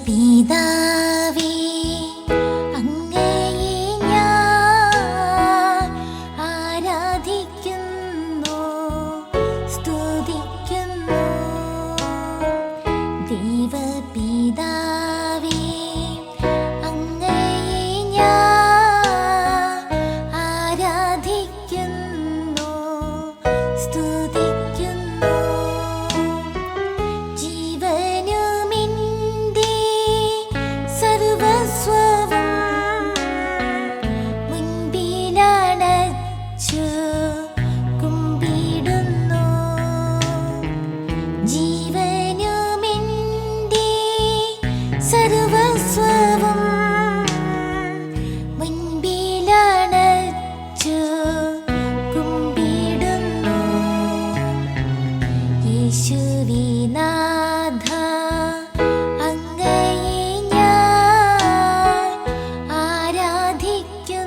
പിതാവേ അങ്ങയെ ഞാൻ ആരാധിക്കുന്നു, സ്തുതിക്കുന്നു. ദൈവപിതാവേ അങ്ങയെ ഞാൻ ആരാധിക്കുന്നു, സ്തുതിക്കുന്നു. ജീവനുമെന്റെ സർവസ്വവും മുൻപിലണച്ചു കുമ്പിടുന്നു. ജീവനുമെന്റെ സർവസ്വവും മുൻപിലണച്ചു കുമ്പിടുന്നു. യേശുവേ നാഥ അങ്ങയെ ഞാൻ ആരാധിക്കുന്നു,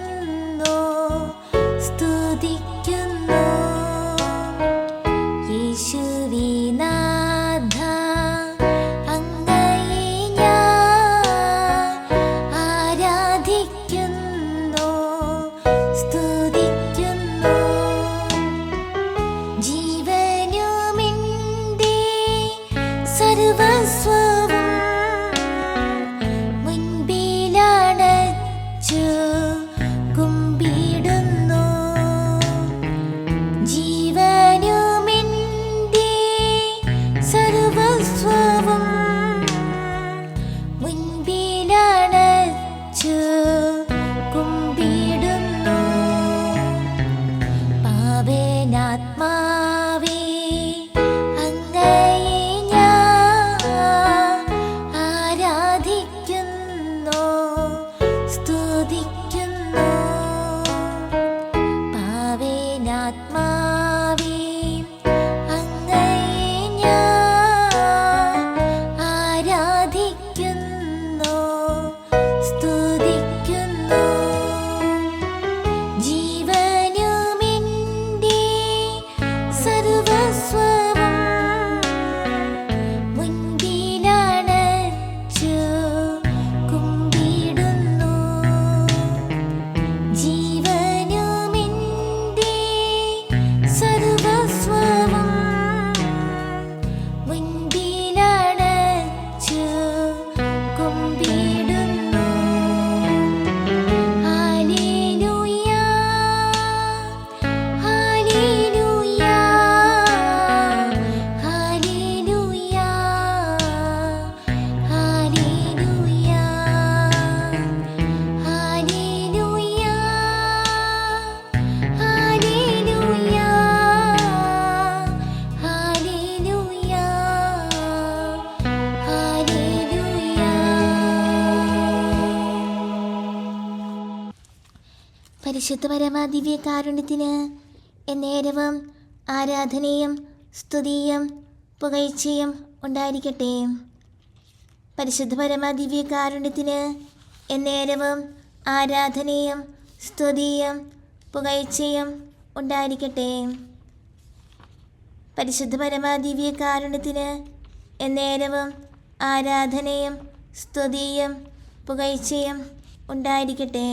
സ്തുതിക്കുന്നു. യേശുവേ നാഥ അങ്ങയെ ഞാൻ ആരാധിക്കുന്നു, സ്തുതിക്കുന്നു. ജീവനുമെന്റെ സർവസ്വവും മുൻപിലണച്ചു കുമ്പിടുന്നു. ജീവനുമെന്റെ സർവസ്വവും മുൻപിലണച്ചു കുമ്പിടുന്നു. പാവനാത്മാവേ അങ്ങയെ ഞാൻ ആരാധിക്കുന്നു, സ്തുതിക്കുന്നു. പാവനാത്മാവേ അങ്ങയെ ഞാൻ ആരാധിക്കുന്നു, സ്തുതിക്കുന്നു. ജീവനുമെന്റെ സർവസ്വവും മുൻപിലണച്ചു കുമ്പിടുന്നു. ജീവനുമെന്റെ സർവസ്വവും മുൻപിലണച്ചു കുമ്പിടുന്നു. ഹല്ലേലൂയ, ഹല്ലേലൂയ, ഹല്ലേലൂയ, ഹല്ലേലൂയ, ഹല്ലേലൂയ, ഹല്ലേലൂയ, ഹല്ലേലൂയ, ഹല്ലേലൂയ. പരിശുദ്ധ പരമാദിവ്യകാരുണ്യത്തിന് എന്നേരവും ആരാധനയും സ്തുതിയും പുകഴ്ചയും ഉണ്ടായിരിക്കട്ടെ. പരിശുദ്ധ പരമാദിവ്യകാരുണ്യത്തിന് എന്നേരവും ആരാധനയും സ്തുതിയും പുകഴ്ചയും ഉണ്ടായിരിക്കട്ടെ. പരിശുദ്ധ പരമാദിവ്യകാരുണ്യത്തിന് എന്നേരവും ആരാധനയും സ്തുതിയും പുകഴ്ചയും ഉണ്ടായിരിക്കട്ടെ.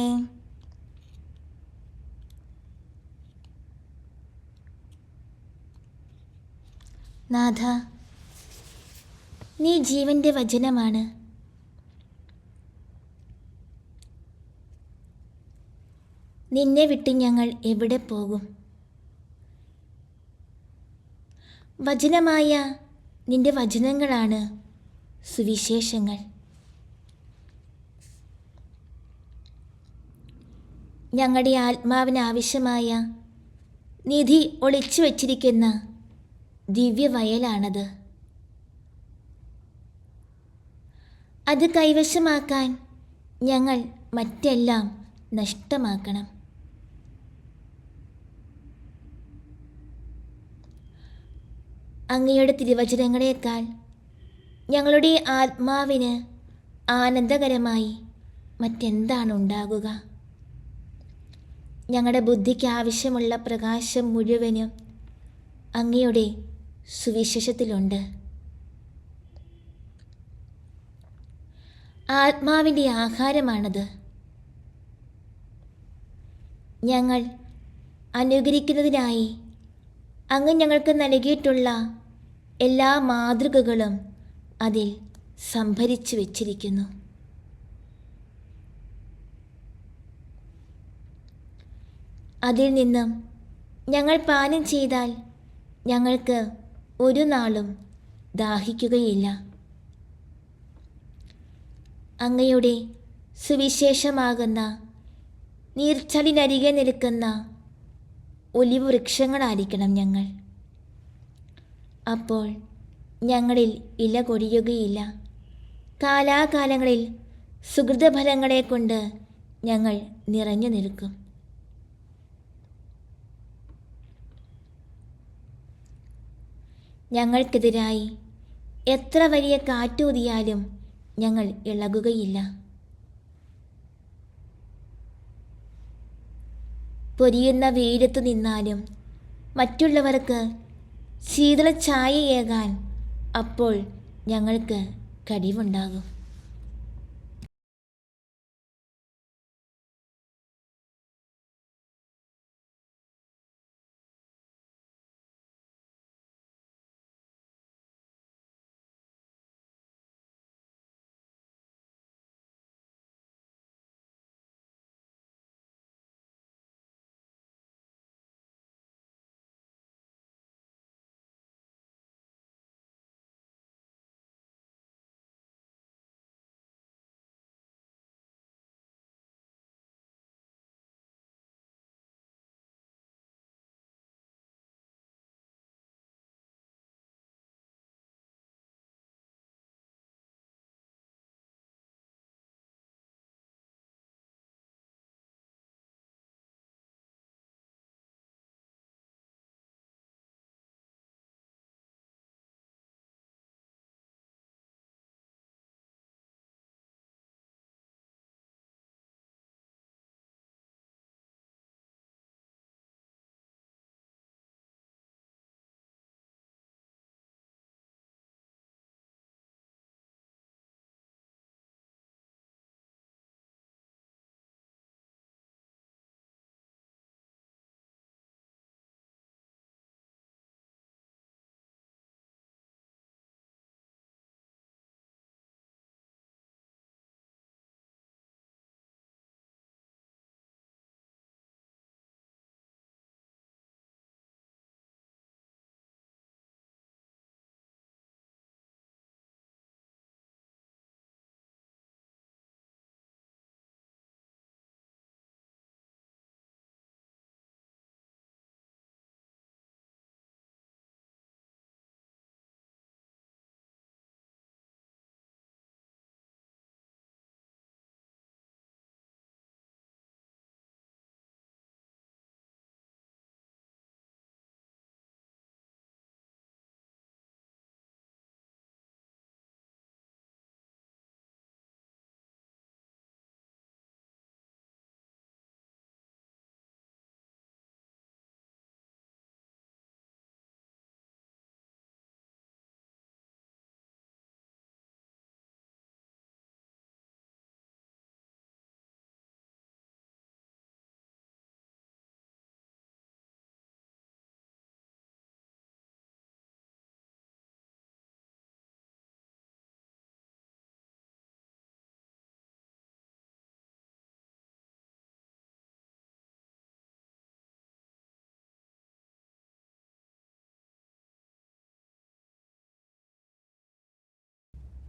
നാഥ, നീ ജീവന്റെ വചനമാണ്. നിന്നെ വിട്ട് ഞങ്ങൾ എവിടെ പോകും? വചനമായ നിന്റെ വചനങ്ങളാണ് സുവിശേഷങ്ങൾ. ഞങ്ങളുടെ ആത്മാവിന് ആവശ്യമായ നിധി ഒളിച്ചു വച്ചിരിക്കുന്ന ദിവ്യവയലാണത്. അത് കൈവശമാക്കാൻ ഞങ്ങൾ മറ്റെല്ലാം നഷ്ടമാക്കണം. അങ്ങയുടെ തിരുവചനങ്ങളേക്കാൾ ഞങ്ങളുടെ ആത്മാവിന് ആനന്ദകരമായി മറ്റെന്താണ് ഉണ്ടാകുക? ഞങ്ങളുടെ ബുദ്ധിക്ക് ആവശ്യമുള്ള പ്രകാശം മുഴുവനും അങ്ങയുടെ സുവിശേഷത്തിലുണ്ട്. ആത്മാവിൻ്റെ ആഹാരമാണത്. ഞങ്ങൾ അനുകരിക്കുന്നതിനായി അങ്ങ് ഞങ്ങൾക്ക് നൽകിയിട്ടുള്ള എല്ലാ മാതൃകകളും അതിൽ സംഭരിച്ചു വച്ചിരിക്കുന്നു. അതിൽ നിന്നും ഞങ്ങൾ പാനം ചെയ്താൽ ഞങ്ങൾക്ക് ഒരു നാളും ദാഹിക്കുകയില്ല. അങ്ങയുടെ സുവിശേഷമാകുന്ന നീർച്ചാലിനരികെ നിൽക്കുന്ന ഒലിവ് വൃക്ഷങ്ങളായിരിക്കണം ഞങ്ങൾ. അപ്പോൾ ഞങ്ങളിൽ ഇല കൊഴിയുകയില്ല. കാലാകാലങ്ങളിൽ സുഹൃതഫലങ്ങളെ കൊണ്ട് ഞങ്ങൾ നിറഞ്ഞു നിൽക്കും. ഞങ്ങൾക്കെതിരായി എത്ര വലിയ കാറ്റൂതിയാലും ഞങ്ങൾ ഇളകുകയില്ല. പൊരിയുന്ന വെയിലത്തു നിന്നാലും മറ്റുള്ളവർക്ക് ശീതള ഛായയേകാൻ അപ്പോൾ ഞങ്ങൾക്ക് കഴിവുണ്ടാകും.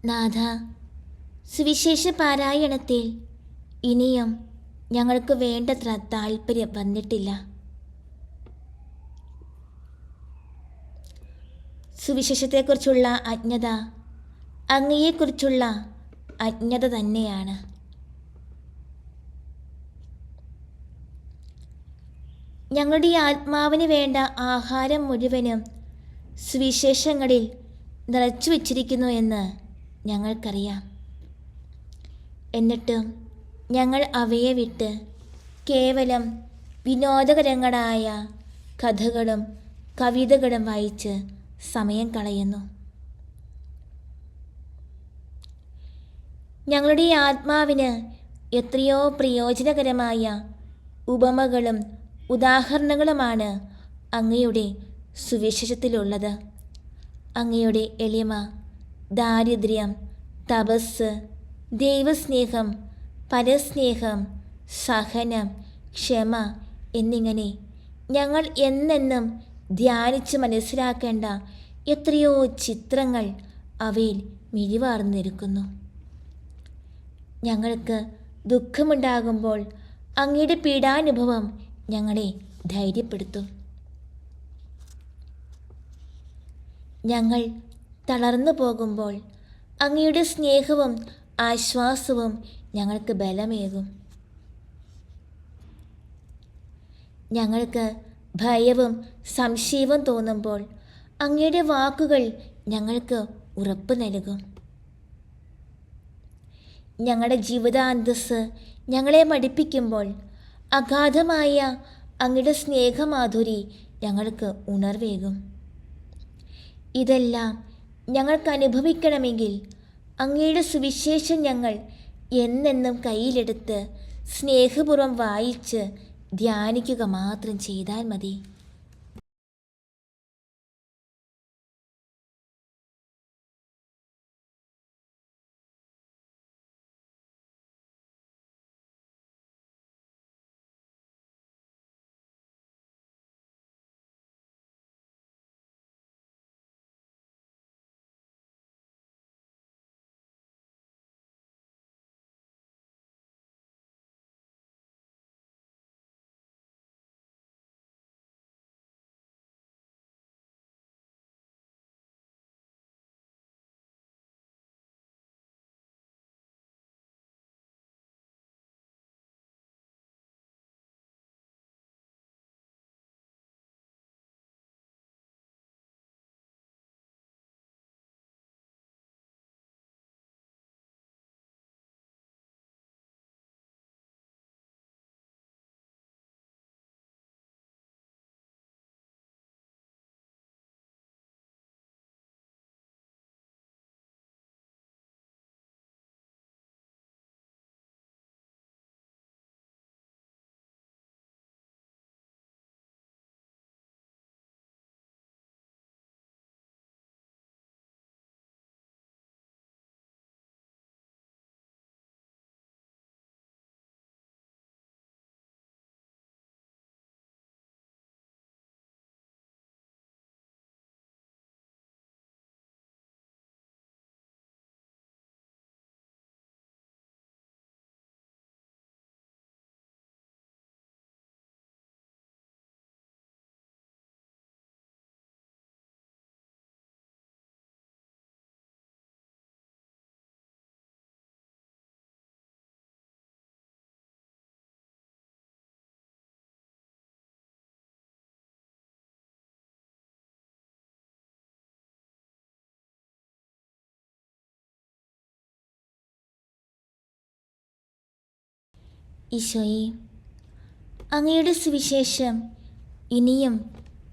നാഥ, സുവിശേഷ പാരായണത്തിൽ ഇനിയും ഞങ്ങൾക്ക് വേണ്ടത്ര താല്പര്യം വന്നിട്ടില്ല. സുവിശേഷത്തെക്കുറിച്ചുള്ള അജ്ഞത അങ്ങയെക്കുറിച്ചുള്ള അജ്ഞത തന്നെയാണ്. ഞങ്ങളുടെ ആത്മാവിന് വേണ്ട ആഹാരം മുഴുവനും സുവിശേഷങ്ങളിൽ നിറച്ചു വച്ചിരിക്കുന്നു എന്ന് ഞങ്ങൾക്കറിയാം. എന്നിട്ടും ഞങ്ങൾ അവയെ വിട്ട് കേവലം വിനോദകരങ്ങളായ കഥകളും കവിതകളും വായിച്ച് സമയം കളയുന്നു. ഞങ്ങളുടെ ആത്മാവിന് എത്രയോ പ്രയോജനകരമായ ഉപമകളും ഉദാഹരണങ്ങളുമാണ് അങ്ങയുടെ സുവിശേഷത്തിലുള്ളത്. അങ്ങയുടെ എളിമ, ദാരിദ്ര്യം, തപസ്, ദൈവസ്നേഹം, പരസ്നേഹം, സഹനം, ക്ഷമ എന്നിങ്ങനെ ഞങ്ങൾ എന്നെന്നും ധ്യാനിച്ച് മനസ്സിലാക്കേണ്ട എത്രയോ ചിത്രങ്ങൾ അവയിൽ മിഴിവാർന്നിരിക്കുന്നു. ഞങ്ങൾക്ക് ദുഃഖമുണ്ടാകുമ്പോൾ അങ്ങയുടെ പീഡാനുഭവം ഞങ്ങളെ ധൈര്യപ്പെടുത്തും. ഞങ്ങൾ തളർന്നു പോകുമ്പോൾ അങ്ങയുടെ സ്നേഹവും ആശ്വാസവും ഞങ്ങൾക്ക് ബലമേകും. ഞങ്ങൾക്ക് ഭയവും സംശയവും തോന്നുമ്പോൾ അങ്ങയുടെ വാക്കുകൾ ഞങ്ങൾക്ക് ഉറപ്പ് നൽകും. ഞങ്ങളുടെ ജീവിതാന്തസ്സ് ഞങ്ങളെ മടുപ്പിക്കുമ്പോൾ അഗാധമായ അങ്ങയുടെ സ്നേഹമാധുരി ഞങ്ങൾക്ക് ഉണർവേകും. ഇതെല്ലാം ഞങ്ങൾക്ക് അനുഭവിക്കണമെങ്കിൽ അങ്ങയുടെ സുവിശേഷം ഞങ്ങൾ എന്നെന്നും കയ്യിലെടുത്ത് സ്നേഹപൂർവ്വം വായിച്ച് ധ്യാനിക്കുക മാത്രം ചെയ്താൽ മതി. ഈശോയെ, അങ്ങയുടെ സുവിശേഷം ഇനിയും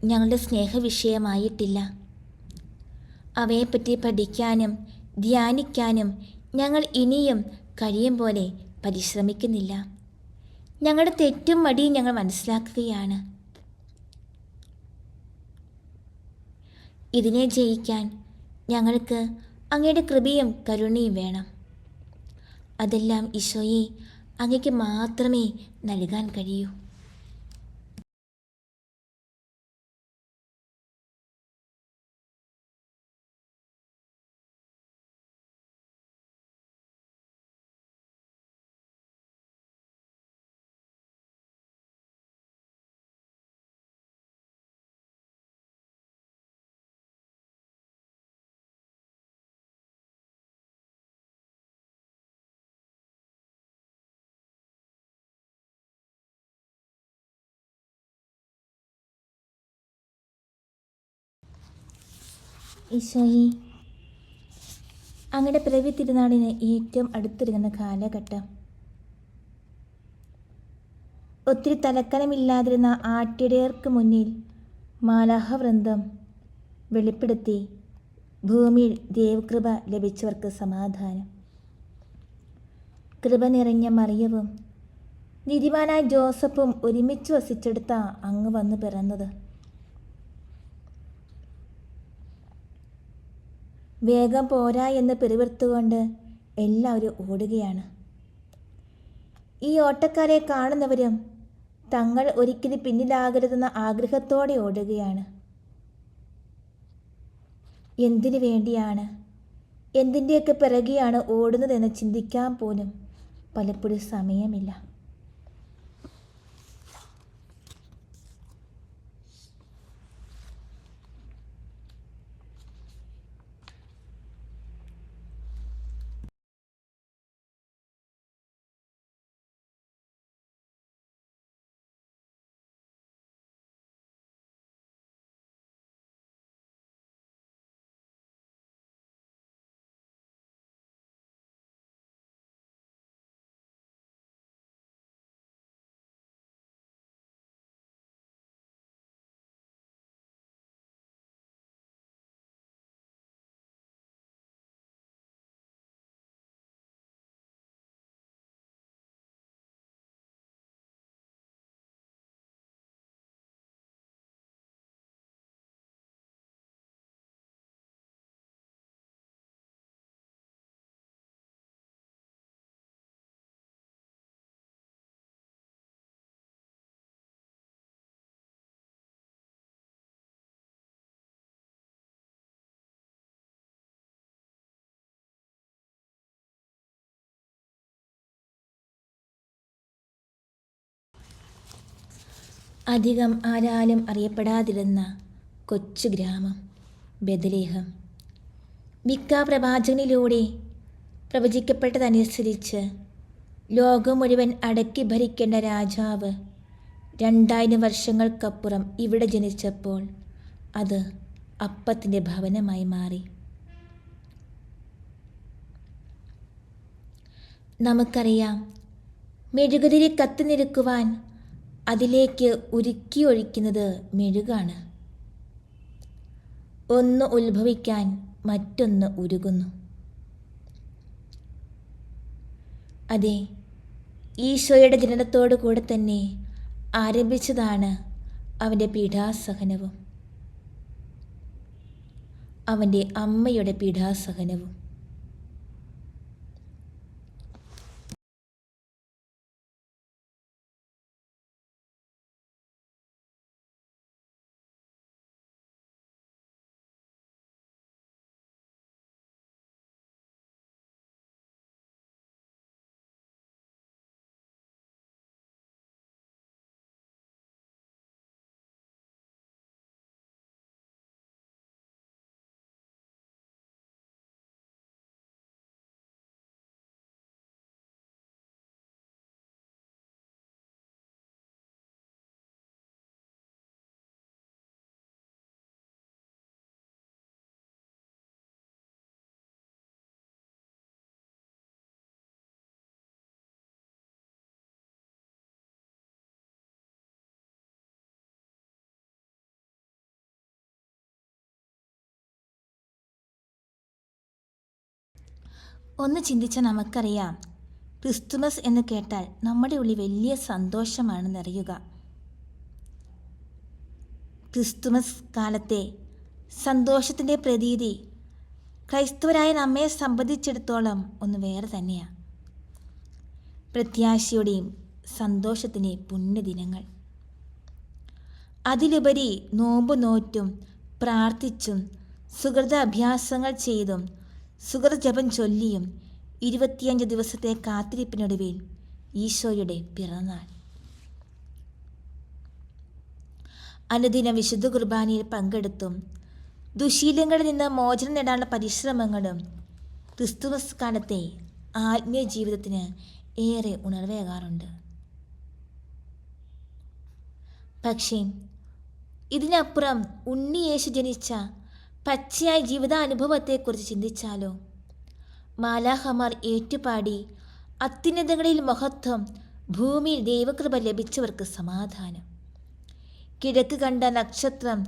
ഞങ്ങളുടെ സ്നേഹവിഷയമായിട്ടില്ല. അവയെപ്പറ്റി പഠിക്കാനും ധ്യാനിക്കാനും ഞങ്ങൾ ഇനിയും കഴിയും പോലെ പരിശ്രമിക്കുന്നില്ല. ഞങ്ങളുടെ തെറ്റും മടിയും ഞങ്ങൾ മനസ്സിലാക്കുകയാണ്. ഇതിനെ ജയിക്കാൻ ഞങ്ങൾക്ക് അങ്ങയുടെ കൃപയും കരുണയും വേണം. അതെല്ലാം ഈശോയെ അങ്ങയ്ക്ക് മാത്രമേ നൽകാൻ കഴിയൂ. ഈശോയെ, അങ്ങയുടെ പിറവി തിരുനാളിന് ഏറ്റവും അടുത്തിരിക്കുന്ന കാലഘട്ടം. ഒത്തിരി തലക്കനമില്ലാതിരുന്ന ആട്ടിടയർക്ക് മുന്നിൽ മാലാഖവൃന്ദം വെളിപ്പെടുത്തി ഭൂമിയിൽ ദൈവകൃപ ലഭിച്ചവർക്ക് സമാധാനം. കൃപ നിറഞ്ഞ മറിയവും നീതിമാനായ ജോസഫും ഒരുമിച്ച് വസിച്ചെടുത്ത അങ്ങ് വന്ന് പിറന്നത്. വേഗം പോരാ എന്ന് പിറുവിറുത്തുകൊണ്ട് എല്ലാവരും ഓടുകയാണ്. ഈ ഓട്ടക്കാരെ കാണുന്നവരും തങ്ങൾ ഒരിക്കലും പിന്നിലാകരുതെന്ന ആഗ്രഹത്തോടെ ഓടുകയാണ്. എന്തിനു വേണ്ടിയാണ്, എന്തിൻ്റെയൊക്കെ പിറകെയാണ് ഓടുന്നതെന്ന് ചിന്തിക്കാൻ പോലും പലപ്പോഴും സമയമില്ല. അധികം ആരാലും അറിയപ്പെടാതിരുന്ന കൊച്ചു ഗ്രാമം ബെത്ലഹേം. മിക്ക പ്രവാചകനിലൂടെ പ്രവചിക്കപ്പെട്ടതനുസരിച്ച് ലോകം മുഴുവൻ അടക്കി ഭരിക്കേണ്ട രാജാവ് 2000 വർഷങ്ങൾക്കപ്പുറം ഇവിടെ ജനിച്ചപ്പോൾ അത് അപ്പത്തിൻ്റെ ഭവനമായി മാറി. നമുക്കറിയാം, മെഴുകുതിരി കത്തിനിൽക്കുവാൻ അതിലേക്ക് ഉരുക്കി ഒഴിക്കുന്നത് മെഴുകാണ്. ഒന്ന് ഉത്ഭവിക്കാൻ മറ്റൊന്ന് ഉരുകുന്നു. അതെ, ഈശോയുടെ ജനനത്തോടു കൂടെ തന്നെ ആരംഭിച്ചതാണ് അവൻ്റെ പീഡാസഹനവും അവൻ്റെ അമ്മയുടെ പീഡാസഹനവും. ഒന്ന് ചിന്തിച്ചാൽ നമുക്കറിയാം, ക്രിസ്തുമസ് എന്ന് കേട്ടാൽ നമ്മുടെ ഉള്ളിൽ വലിയ സന്തോഷമാണ് നിറയുക. ക്രിസ്തുമസ് കാലത്തെ സന്തോഷത്തിൻ്റെ പ്രതീതി ക്രൈസ്തവരായ നമ്മെ സംബന്ധിച്ചിടത്തോളം ഒന്ന് വേറെ തന്നെയാണ്. പ്രത്യാശയുടെയും സന്തോഷത്തിൻ്റെയും പുണ്യദിനങ്ങൾ. അതിലുപരി നോമ്പ് നോറ്റും പ്രാർത്ഥിച്ചും സുഹൃത അഭ്യാസങ്ങൾ ചെയ്തും സുഹൃജപം ചൊല്ലിയും 25 ദിവസത്തെ കാത്തിരിപ്പിനൊടുവിൽ ഈശോയുടെ പിറന്നാൾ. അനുദിന വിശുദ്ധ കുർബാനയിൽ പങ്കെടുത്തും ദുശീലങ്ങളിൽ നിന്ന് മോചനം നേടാനുള്ള പരിശ്രമങ്ങളും ക്രിസ്തുമസ് കാലത്തെ ആത്മീയ ജീവിതത്തിന് ഏറെ ഉണർവേകാറുണ്ട്. പക്ഷേ ഇതിനപ്പുറം ഉണ്ണിയേശു ജനിച്ച പച്ചയായ ജീവിതാനുഭവത്തെക്കുറിച്ച് ചിന്തിച്ചാലോ? മാലാഖമാർ ഏറ്റുപാടി അത്യുന്നതങ്ങളിൽ മഹത്വം, ഭൂമിയിൽ ദൈവകൃപ ലഭിച്ചവർക്ക് സമാധാനം. കിഴക്ക് കണ്ട നക്ഷത്രം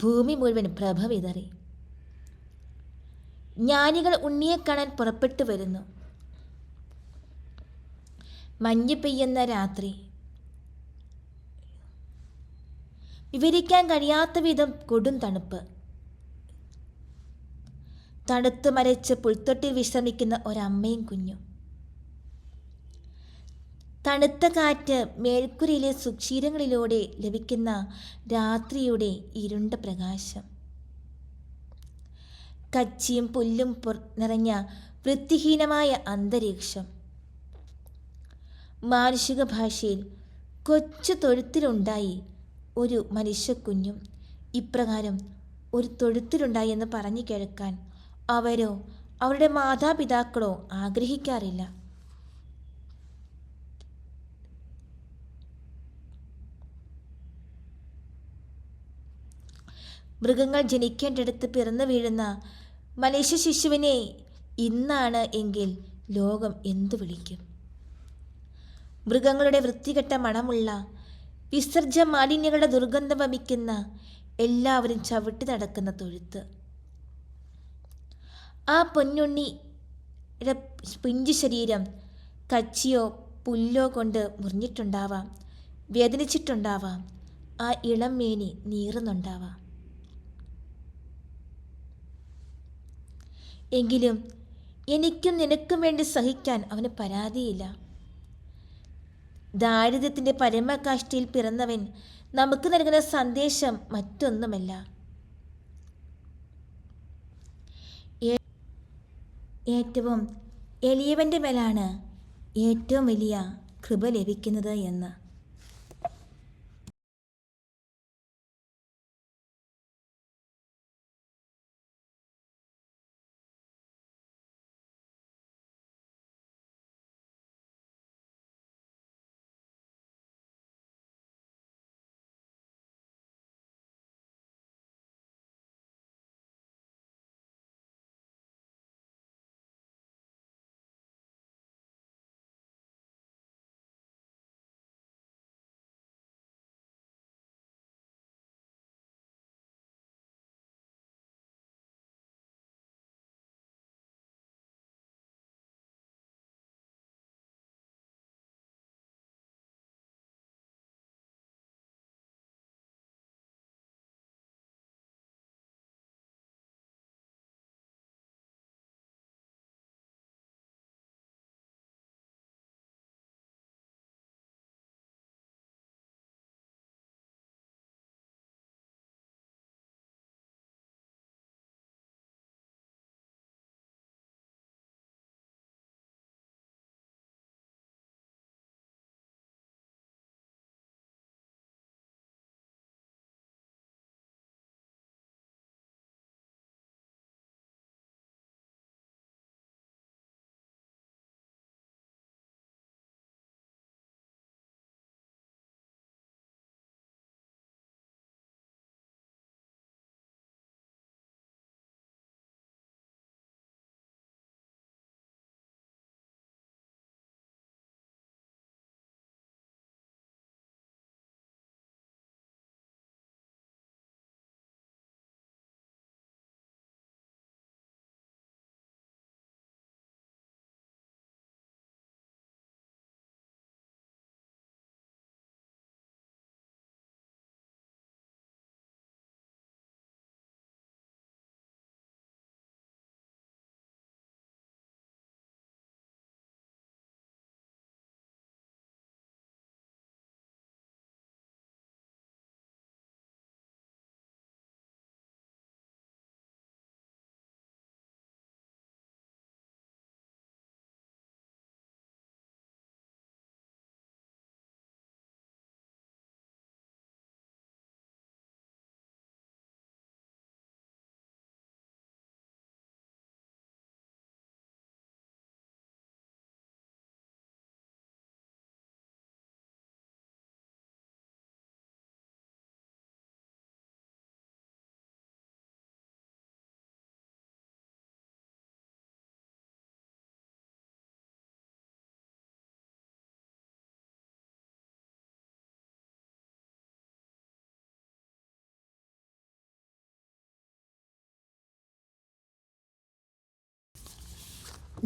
ഭൂമി മുഴുവൻ പ്രഭ വിതറി. ജ്ഞാനികൾ ഉണ്ണിയെ കാണാൻ പുറപ്പെട്ടു വരുന്നു. മഞ്ഞ് പെയ്യുന്ന രാത്രി, വിവരിക്കാൻ കഴിയാത്ത വിധം കൊടും തണുപ്പ്. തണുത്തു മരച്ച് പുൽത്തൊട്ടിൽ വിശ്രമിക്കുന്ന ഒരമ്മയും കുഞ്ഞും. തണുത്ത കാറ്റ് മേൽക്കുരയിലെ സുക്ഷീരങ്ങളിലൂടെ ലഭിക്കുന്ന രാത്രിയുടെ ഇരുണ്ട പ്രകാശം. കച്ചിയും പുല്ലും നിറഞ്ഞ വൃത്തിഹീനമായ അന്തരീക്ഷം. മാനുഷിക ഭാഷയിൽ കൊച്ചു തൊഴുത്തിലുണ്ടായി ഒരു മനുഷ്യക്കുഞ്ഞും. ഇപ്രകാരം ഒരു തൊഴുത്തിലുണ്ടായി എന്ന് പറഞ്ഞു കേൾക്കാൻ അവരോ അവരുടെ മാതാപിതാക്കളോ ആഗ്രഹിക്കാറില്ല. മൃഗങ്ങൾ ജനിക്കേണ്ടടുത്ത് പിറന്നു വീഴുന്ന മനുഷ്യ ശിശുവിനെ ഇന്നാണ് എങ്കിൽ ലോകം എന്തു വിളിക്കും? മൃഗങ്ങളുടെ വൃത്തികെട്ട മണമുള്ള വിസർജ്യ മാലിന്യങ്ങളുടെ ദുർഗന്ധം വമിക്കുന്ന എല്ലാവരും ചവിട്ടി നടക്കുന്ന തൊഴുത്ത്. ആ പൊന്നുണ്ണിയുടെ പിഞ്ചു ശരീരം കച്ചിയോ പുല്ലോ കൊണ്ട് മുറിഞ്ഞിട്ടുണ്ടാവാം, വേദനിച്ചിട്ടുണ്ടാവാം, ആ ഇളം മേനി നീറുന്നുണ്ടാവാം. എങ്കിലും എനിക്കും നിനക്കും വേണ്ടി സഹിക്കാൻ അവന് പരാതിയില്ല. ദാരിദ്ര്യത്തിൻ്റെ പരമകാഷ്ഠയിൽ പിറന്നവൻ നമുക്ക് നൽകുന്ന സന്ദേശം മറ്റൊന്നുമല്ല. ഏറ്റവും എളിയവൻ്റെ മേലാണ് ഏറ്റവും വലിയ കൃപ ലഭിക്കുന്നത് എന്ന്.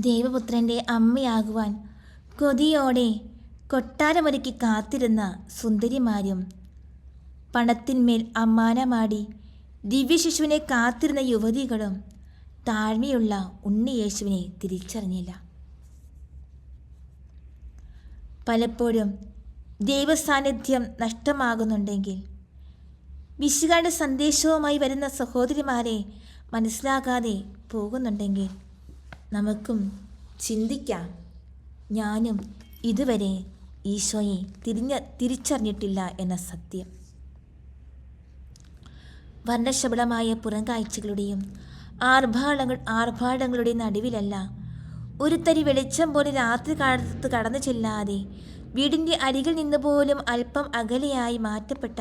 ദേവപുത്രൻ്റെ അമ്മയാകുവാൻ കൊതിയോടെ കൊട്ടാരമൊരുക്കി കാത്തിരുന്ന സുന്ദരിമാരും പണത്തിന്മേൽ അമ്മാനമാടി ദിവ്യശിശുവിനെ കാത്തിരുന്ന യുവതികളും താഴ്മയുള്ള ഉണ്ണിയേശുവിനെ തിരിച്ചറിഞ്ഞില്ല. പലപ്പോഴും ദൈവസാന്നിധ്യം നഷ്ടമാകുന്നുണ്ടെങ്കിൽ, വിശുകാരുടെ സന്ദേശവുമായി വരുന്ന സഹോദരിമാരെ മനസ്സിലാകാതെ പോകുന്നുണ്ടെങ്കിൽ, നമുക്കും ചിന്തിക്കാം, ഞാനും ഇതുവരെ ഈശോയെ തിരിച്ചറിഞ്ഞിട്ടില്ല എന്ന സത്യം. വർണ്ണശബളമായ പുറംകാഴ്ചകളുടെയും ആർഭാടങ്ങളുടെയും നടുവിലല്ല, ഒരു തരി വെളിച്ചം പോലെ രാത്രി കാലത്ത് കടന്നു ചെല്ലാതെ വീടിൻ്റെ അരികിൽ നിന്ന് പോലും അല്പം അകലെയായി മാറ്റപ്പെട്ട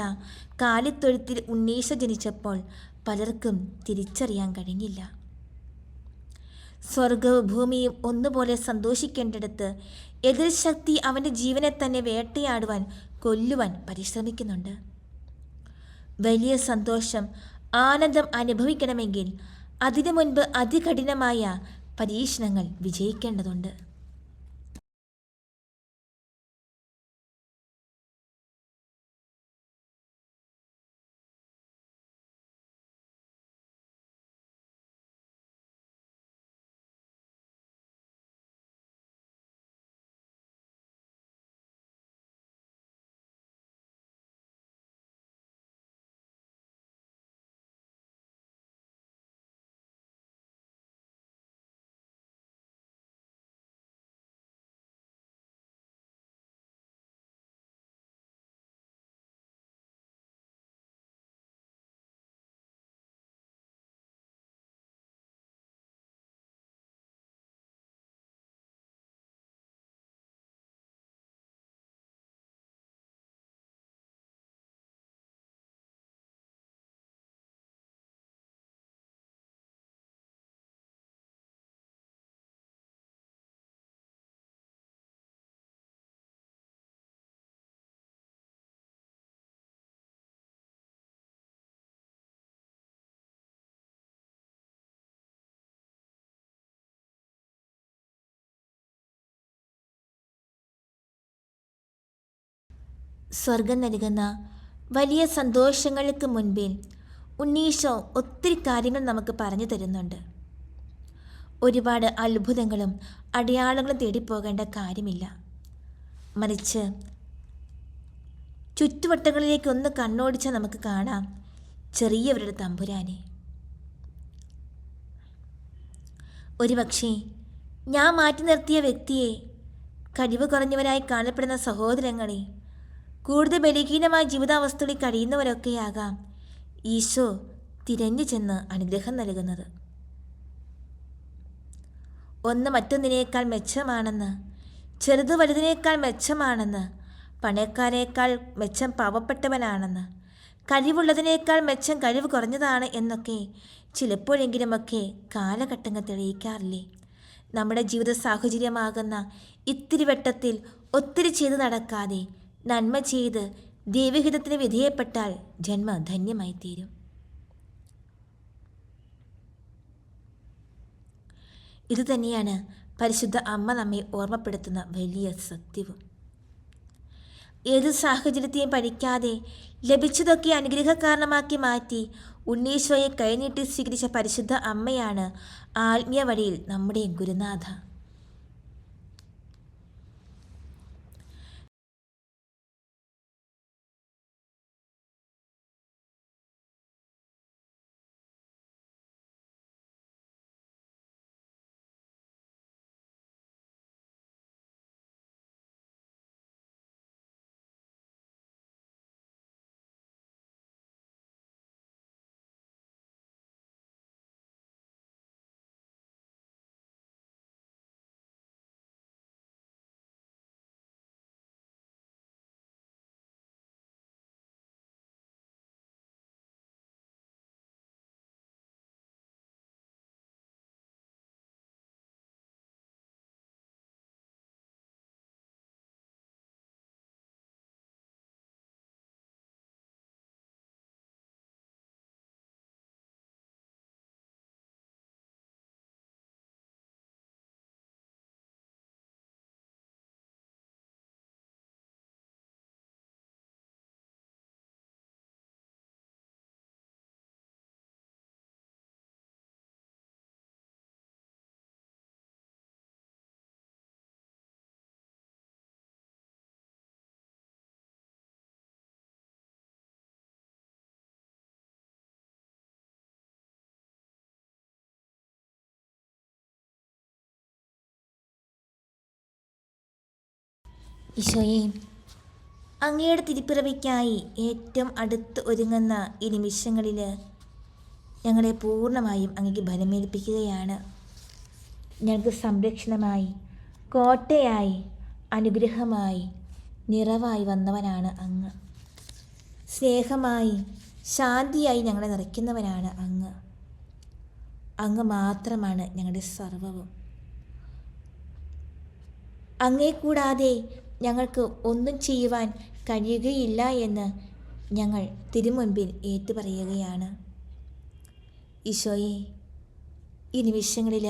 കാലിത്തൊഴുത്തിൽ ഉണ്ണീശോ ജനിച്ചപ്പോൾ പലർക്കും തിരിച്ചറിയാൻ കഴിഞ്ഞില്ല. സ്വർഗവും ഭൂമിയും ഒന്നുപോലെ സന്തോഷിക്കേണ്ടിടത്ത് എതിർ ശക്തി അവൻ്റെ ജീവനെ തന്നെ വേട്ടയാടുവാൻ, കൊല്ലുവാൻ പരിശ്രമിക്കുന്നുണ്ട്. വലിയ സന്തോഷം, ആനന്ദം അനുഭവിക്കണമെങ്കിൽ അതിനു മുൻപ് അതികഠിനമായ പരീക്ഷണങ്ങൾ വിജയിക്കേണ്ടതുണ്ട്. സ്വർഗം നൽകുന്ന വലിയ സന്തോഷങ്ങൾക്ക് മുൻപിൽ ഉണ്ണീശോ ഒത്തിരി കാര്യങ്ങൾ നമുക്ക് പറഞ്ഞു തരുന്നുണ്ട്. ഒരുപാട് അത്ഭുതങ്ങളും അടയാളങ്ങളും തേടിപ്പോകേണ്ട കാര്യമില്ല. മറിച്ച് ചുറ്റുവട്ടങ്ങളിലേക്ക് ഒന്ന് കണ്ണോടിച്ചാൽ നമുക്ക് കാണാം ചെറിയവരുടെ തമ്പുരാനെ. ഒരുപക്ഷേ ഞാൻ മാറ്റി നിർത്തിയ വ്യക്തിയെ, കഴിവ് കുറഞ്ഞവരായി കാണപ്പെടുന്ന സഹോദരങ്ങളെ, കൂടുതൽ ബലഹീനമായ ജീവിതാവസ്ഥകളിൽ കഴിയുന്നവരൊക്കെയാകാം ഈശോ തിരഞ്ഞു ചെന്ന് അനുഗ്രഹം നൽകുന്നത്. ഒന്ന് മറ്റൊന്നിനേക്കാൾ മെച്ചമാണെന്ന്, ചെറുത് വലുതിനേക്കാൾ മെച്ചമാണെന്ന്, പണക്കാരേക്കാൾ മെച്ചം പാവപ്പെട്ടവനാണെന്ന്, കഴിവുള്ളതിനേക്കാൾ മെച്ചം കഴിവ് കുറഞ്ഞതാണ് എന്നൊക്കെ ചിലപ്പോഴെങ്കിലുമൊക്കെ കാലഘട്ടങ്ങൾ തെളിയിക്കാറില്ലേ? നമ്മുടെ ജീവിത സാഹചര്യമാകുന്ന ഇത്തിരി വട്ടത്തിൽ ഒത്തിരി ചെയ്ത് നടക്കാതെ നന്മ ചെയ്ത് ദൈവഹിതത്തിന് വിധേയപ്പെട്ടാൽ ജന്മം ധന്യമായി തീരും. ഇതുതന്നെയാണ് പരിശുദ്ധ അമ്മ നമ്മെ ഓർമ്മപ്പെടുത്തുന്ന വലിയ സത്യവും. ഏത് സാഹചര്യത്തെയും പഠിക്കാതെ ലഭിച്ചതൊക്കെ അനുഗ്രഹ കാരണമാക്കി മാറ്റി ഉണ്ണീശോയെ കൈനീട്ടി സ്വീകരിച്ച പരിശുദ്ധ അമ്മയാണ് ആത്മീയ വഴിയിൽ നമ്മുടെ ഗുരുനാഥ. ഈശോയെ, അങ്ങയുടെ തിരുപ്പിറവിക്കായി ഏറ്റവും അടുത്ത് ഒരുങ്ങുന്ന ഈ നിമിഷങ്ങളിൽ ഞങ്ങളെ പൂർണ്ണമായും അങ്ങേക്ക് ബലമേൽപ്പിക്കുകയാണ്. ഞങ്ങൾക്ക് സംരക്ഷണമായി, കോട്ടയായി, അനുഗ്രഹമായി, നിറവായി വന്നവനാണ് അങ്ങ്. സ്നേഹമായി, ശാന്തിയായി ഞങ്ങളെ നിറയ്ക്കുന്നവനാണ് അങ്ങ്. അങ്ങ് മാത്രമാണ് ഞങ്ങളുടെ സർവ്വവും. അങ്ങേ കൂടാതെ ഞങ്ങൾക്ക് ഒന്നും ചെയ്യുവാൻ കഴിയുകയില്ല എന്ന് ഞങ്ങൾ തിരുമുൻപിൽ ഏറ്റുപറയുകയാണ്. ഈശോയെ, ഈ നിമിഷങ്ങളിൽ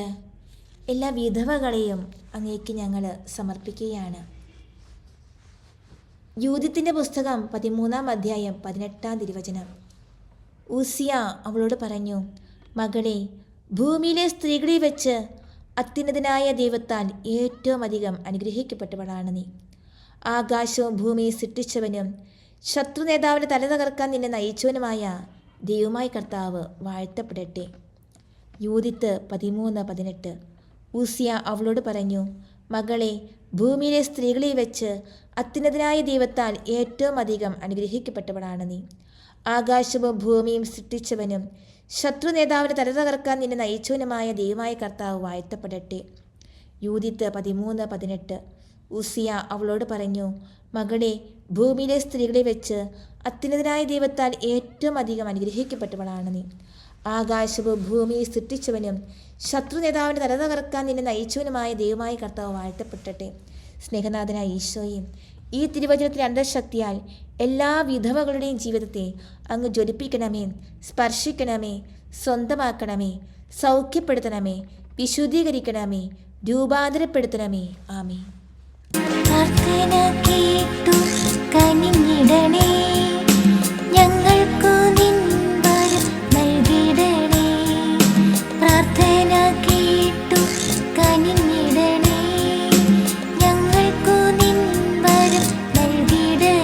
എല്ലാ വിധവകളെയും അങ്ങേക്ക് ഞങ്ങൾ സമർപ്പിക്കുകയാണ്. യൂദിത്തിൻ്റെ പുസ്തകം 13-ാം അധ്യായം 18-ാം തിരുവചനം. ഉസിയ അവളോട് പറഞ്ഞു, മകളെ, ഭൂമിയിലെ സ്ത്രീകളിൽ വെച്ച് അത്യുന്നതനായ ദൈവത്താൽ ഏറ്റവും അധികം അനുഗ്രഹിക്കപ്പെട്ടവളാണ് നീ. ആകാശവും ഭൂമിയെ സൃഷ്ടിച്ചവനും ശത്രു നേതാവിൻ്റെ തല തകർക്കാൻ നിന്നെ നയിച്ചവനുമായ ദൈവമായ കർത്താവ് വാഴ്ത്തപ്പെടട്ടെ. യൂദിത്ത് 13:18. ഉസിയ അവളോട് പറഞ്ഞു, മകളെ, ഭൂമിയിലെ സ്ത്രീകളിൽ വെച്ച് അത്യുന്നതനായ ദൈവത്താൽ ഏറ്റവും അധികം അനുഗ്രഹിക്കപ്പെട്ടവളാണ് നീ. ആകാശവും ഭൂമിയും സൃഷ്ടിച്ചവനും ശത്രു നേതാവിൻ്റെ തല തകർക്കാൻ നിന്നെ നയിച്ചവനുമായ ദൈവമായ കർത്താവ് വാഴ്ത്തപ്പെടട്ടെ. യൂദിത്ത് 13:18. ഉസിയ അവളോട് പറഞ്ഞു, മകളെ, ഭൂമിയിലെ സ്ത്രീകളിൽ വെച്ച് അത്യുന്നതനായ ദൈവത്താൽ ഏറ്റവും അധികം അനുഗ്രഹിക്കപ്പെട്ടവളാണ് നീ. ആകാശവും ഭൂമിയെ സൃഷ്ടിച്ചവനും ശത്രു നേതാവിൻ്റെ തല തകർക്കാൻ നിന്നെ നയിച്ചവനുമായ ദൈവമായ കർത്താവ് വാഴ്ത്തപ്പെടട്ടെ. സ്നേഹനാഥനായ ഈശോയും, ഈ തിരുവചനത്തിൻ്റെ അന്തർശക്തിയാൽ എല്ലാ വിധവകളുടെയും ജീവിതത്തെ അങ്ങ് ജ്വലിപ്പിക്കണമേ, സ്പർശിക്കണമേ, സ്വന്തമാക്കണമേ, സൗഖ്യപ്പെടുത്തണമേ, വിശുദ്ധീകരിക്കണമേ, രൂപാന്തരപ്പെടുത്തണമേ. ആമേൻ. പ്രാർത്ഥന കേട്ടു കനിഞ്ഞിടണേ, ഞങ്ങൾക്കു നിൻ വരം നൽകിടണേ. പ്രാർത്ഥന കേട്ടു കനിഞ്ഞിടണേ, ഞങ്ങൾക്കു നിൻ വരം നൽകിടണേ.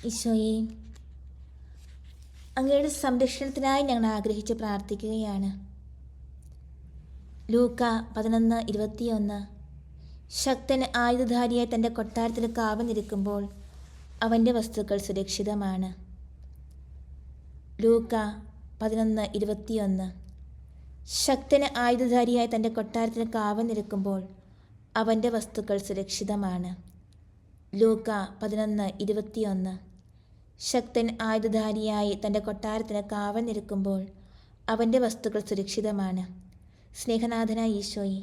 ഈശോയെ, അങ്ങയുടെ സംരക്ഷണത്തിനായി ഞങ്ങൾ ആഗ്രഹിച്ച് പ്രാർത്ഥിക്കുകയാണ്. ലൂക്ക 11:21. ശക്തൻ ആയുധധാരിയായി തൻ്റെ കൊട്ടാരത്തിൽ കാവലിരിക്കുമ്പോൾ അവൻ്റെ വസ്തുക്കൾ സുരക്ഷിതമാണ്. ലൂക്ക 11:21. ശക്തന് ആയുധധാരിയായി തൻ്റെ കൊട്ടാരത്തിന് കാവൽ നിൽക്കുമ്പോൾ അവൻ്റെ വസ്തുക്കൾ സുരക്ഷിതമാണ്. ലൂക്ക 11:21. ശക്തൻ ആയുധധാരിയായി തൻ്റെ കൊട്ടാരത്തിന് കാവൽ നിൽക്കുമ്പോൾ അവൻ്റെ വസ്തുക്കൾ സുരക്ഷിതമാണ്. സ്നേഹനാഥനായ ഈശോയെ,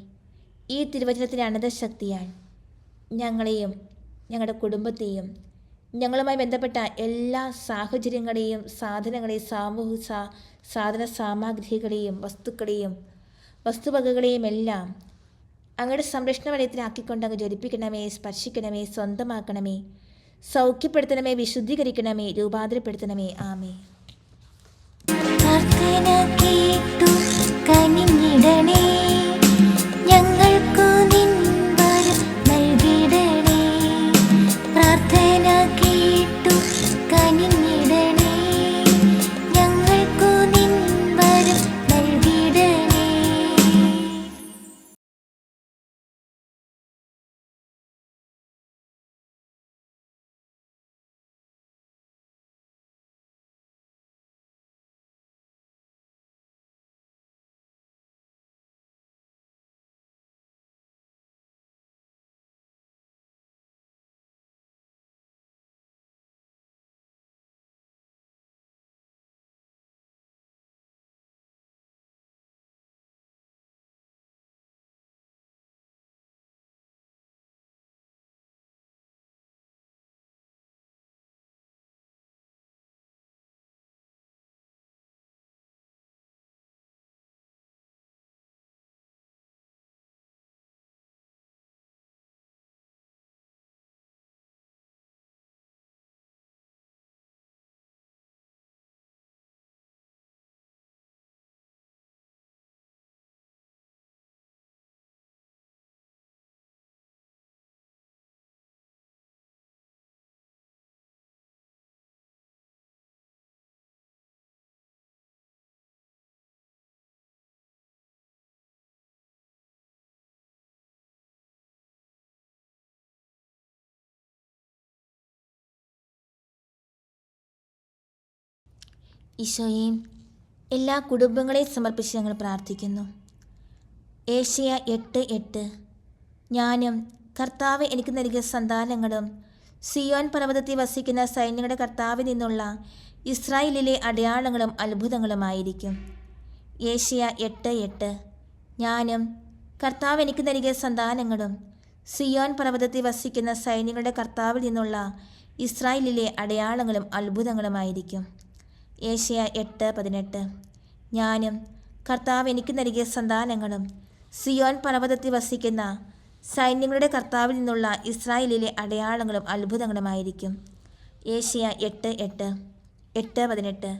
ഈ തിരുവചനത്തിൻ്റെ അനന്തശക്തിയാൽ ഞങ്ങളെയും ഞങ്ങളുടെ കുടുംബത്തെയും ഞങ്ങളുമായി ബന്ധപ്പെട്ട എല്ലാ സാഹചര്യങ്ങളെയും സാധനങ്ങളെയും സാധന സാമഗ്രികളെയും വസ്തുവകകളെയും എല്ലാം അങ്ങയുടെ സംരക്ഷണ വലയത്തിലാക്കിക്കൊണ്ട് അങ്ങ് ജ്വലിപ്പിക്കണമേ, സ്പർശിക്കണമേ, സ്വന്തമാക്കണമേ, സൗഖ്യപ്പെടുത്തണമേ, വിശുദ്ധീകരിക്കണമേ, രൂപാന്തരപ്പെടുത്തണമേ. ആമേ. പ്രാർത്ഥന കേട്ടു കനിഞ്ഞിടണേ, ഞങ്ങൾക്കു നിൻ വരം നൽകിടണേ. പ്രാർത്ഥന കേട്ടു കനിഞ്ഞിടണേ, ഞങ്ങൾക്കു നിൻ വരം നൽകിടണേ. ഈശോയെ, എല്ലാ കുടുംബങ്ങളെയും സമർപ്പിച്ച് ഞങ്ങൾ പ്രാർത്ഥിക്കുന്നു. ഏശയ്യ 8:8. ഞാനും കർത്താവ് എനിക്ക് നൽകിയ സന്താനങ്ങളും സിയോൻ പർവ്വതത്തിൽ വസിക്കുന്ന സൈന്യങ്ങളുടെ കർത്താവിൽ നിന്നുള്ള ഇസ്രായേലിലെ അടയാളങ്ങളും അത്ഭുതങ്ങളുമായിരിക്കും. ഏശയ്യ 8:8. ഞാനും കർത്താവ് എനിക്ക് നൽകിയ സന്താനങ്ങളും സിയോൻ പർവ്വതത്തിൽ വസിക്കുന്ന സൈന്യങ്ങളുടെ കർത്താവിൽ നിന്നുള്ള ഇസ്രായേലിലെ അടയാളങ്ങളും അത്ഭുതങ്ങളുമായിരിക്കും. ഏശയ്യ 8:18. ഞാനും കർത്താവ് എനിക്ക് നൽകിയ സന്താനങ്ങളും സിയോൻ പർവ്വതത്തിൽ വസിക്കുന്ന സൈന്യങ്ങളുടെ കർത്താവിൽ നിന്നുള്ള ഇസ്രായേലിലെ അടയാളങ്ങളും അത്ഭുതങ്ങളുമായിരിക്കും. ഏശയ്യ 8:8, 8:18.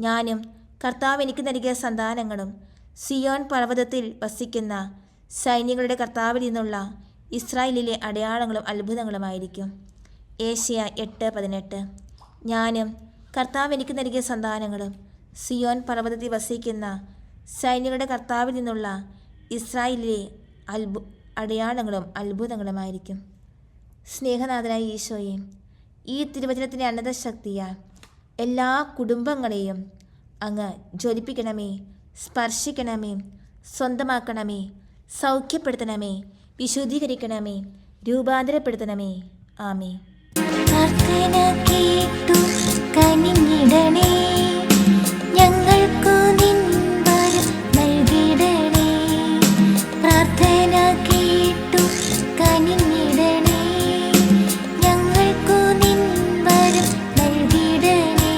ഞാനും കർത്താവ് എനിക്ക് നൽകിയ സന്താനങ്ങളും സിയോൻ പർവ്വതത്തിൽ വസിക്കുന്ന സൈന്യങ്ങളുടെ കർത്താവിൽ നിന്നുള്ള ഇസ്രായേലിലെ അടയാളങ്ങളും അത്ഭുതങ്ങളുമായിരിക്കും. ഏശയ്യ 8:18. ഞാനും കർത്താവ് എനിക്ക് നൽകിയ സന്താനങ്ങളും സിയോൻ പർവ്വതത്തിൽ വസിക്കുന്ന സൈന്യങ്ങളുടെ കർത്താവിൽ നിന്നുള്ള ഇസ്രായേലിലെ അടയാളങ്ങളും അത്ഭുതങ്ങളുമായിരിക്കും. സ്നേഹനാഥനായ ഈശോയെ, ഈ തിരുവചനത്തിൻ്റെ അനന്തശക്തിയാൽ എല്ലാ കുടുംബങ്ങളെയും അങ്ങ് ജ്വലിപ്പിക്കണമേ, സ്പർശിക്കണമേ, സ്വന്തമാക്കണമേ, സൗഖ്യപ്പെടുത്തണമേ, വിശുദ്ധീകരിക്കണമേ, രൂപാന്തരപ്പെടുത്തണമേ. ആമേ. പ്രാർത്ഥന കേട്ടു കനിഞ്ഞിടണേ, ഞങ്ങൾക്കു നിൻ വരം നൽകിടണേ. പ്രാർത്ഥന കേട്ടു കനിഞ്ഞിടണേ, ഞങ്ങൾക്കു നിൻ വരം നൽകിടണേ.